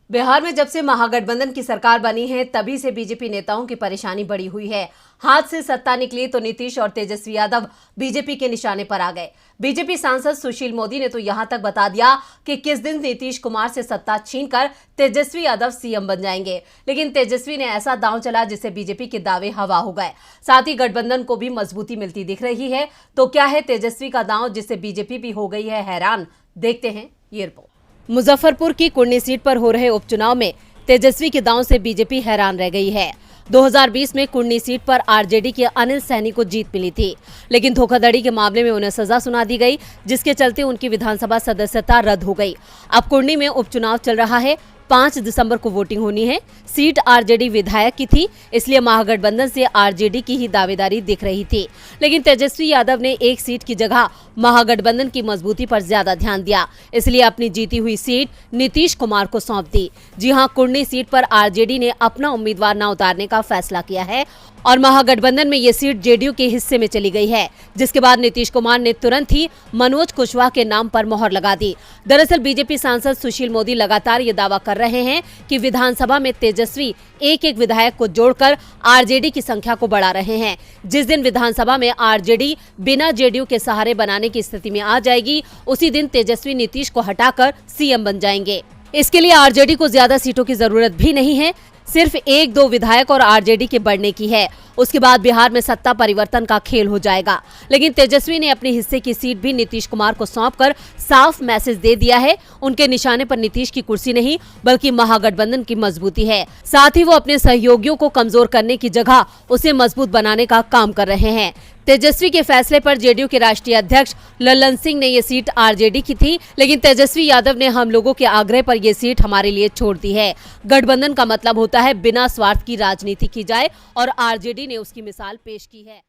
बिहार में जब से महागठबंधन की सरकार बनी है तभी से बीजेपी नेताओं की परेशानी बढ़ी हुई है। हाथ से सत्ता निकली तो नीतीश और तेजस्वी यादव बीजेपी के निशाने पर आ गए। बीजेपी सांसद सुशील मोदी ने तो यहां तक बता दिया कि किस दिन नीतीश कुमार से सत्ता छीनकर तेजस्वी यादव सीएम बन जाएंगे। लेकिन तेजस्वी ने ऐसा दांव चला जिससे बीजेपी के दावे हवा हो गए। साथ ही गठबंधन को भी मजबूती मिलती दिख रही है। तो क्या है तेजस्वी का दांव जिससे बीजेपी भी हो गई है हैरान? देखते हैं ये रिपोर्ट। मुजफ्फरपुर की कुर्नी सीट पर हो रहे उपचुनाव में तेजस्वी के दांव से बीजेपी हैरान रह गई है। 2020 में कुर्नी सीट पर आरजेडी के अनिल सैनी को जीत मिली थी, लेकिन धोखाधड़ी के मामले में उन्हें सजा सुना दी गई, जिसके चलते उनकी विधानसभा सदस्यता रद्द हो गई। अब कुर्नी में उपचुनाव चल रहा है। 5 दिसंबर को वोटिंग होनी है। सीट आरजेडी विधायक की थी, इसलिए महागठबंधन से आरजेडी की ही दावेदारी दिख रही थी। लेकिन तेजस्वी यादव ने एक सीट की जगह महागठबंधन की मजबूती पर ज्यादा ध्यान दिया, इसलिए अपनी जीती हुई सीट नीतीश कुमार को सौंप दी। जी हां, कुर्नी सीट पर आरजेडी ने अपना उम्मीदवार न उतारने का फैसला किया है और महागठबंधन में ये सीट जेडीयू के हिस्से में चली गई है, जिसके बाद नीतीश कुमार ने तुरंत ही मनोज कुशवाहा के नाम पर मोहर लगा दी। दरअसल बीजेपी सांसद सुशील मोदी लगातार ये दावा कर रहे हैं कि विधानसभा में तेजस्वी एक विधायक को जोड़कर आरजेडी की संख्या को बढ़ा रहे हैं। जिस दिन विधानसभा में आरजेडी बिना जेडीयू के सहारे बनाने की स्थिति में आ जाएगी, उसी दिन तेजस्वी नीतीश को हटाकर सीएम बन जाएंगे। इसके लिए आरजेडी को ज्यादा सीटों की जरूरत भी नहीं है, सिर्फ 1-2 विधायक और आरजेडी के बढ़ने की है। उसके बाद बिहार में सत्ता परिवर्तन का खेल हो जाएगा। लेकिन तेजस्वी ने अपने हिस्से की सीट भी नीतीश कुमार को सौंपकर साफ मैसेज दे दिया है। उनके निशाने पर नीतीश की कुर्सी नहीं बल्कि महागठबंधन की मजबूती है। साथ ही वो अपने सहयोगियों को कमजोर करने की जगह उसे मजबूत बनाने का काम कर रहे हैं। तेजस्वी के फैसले पर जेडीयू के राष्ट्रीय अध्यक्ष ललन सिंह ने ये सीट आरजेडी की थी, लेकिन तेजस्वी यादव ने हम लोगों के आग्रह पर ये सीट हमारे लिए छोड़ दी है। गठबंधन का मतलब होता है बिना स्वार्थ की राजनीति की जाए और आरजेडी ने उसकी मिसाल पेश की है।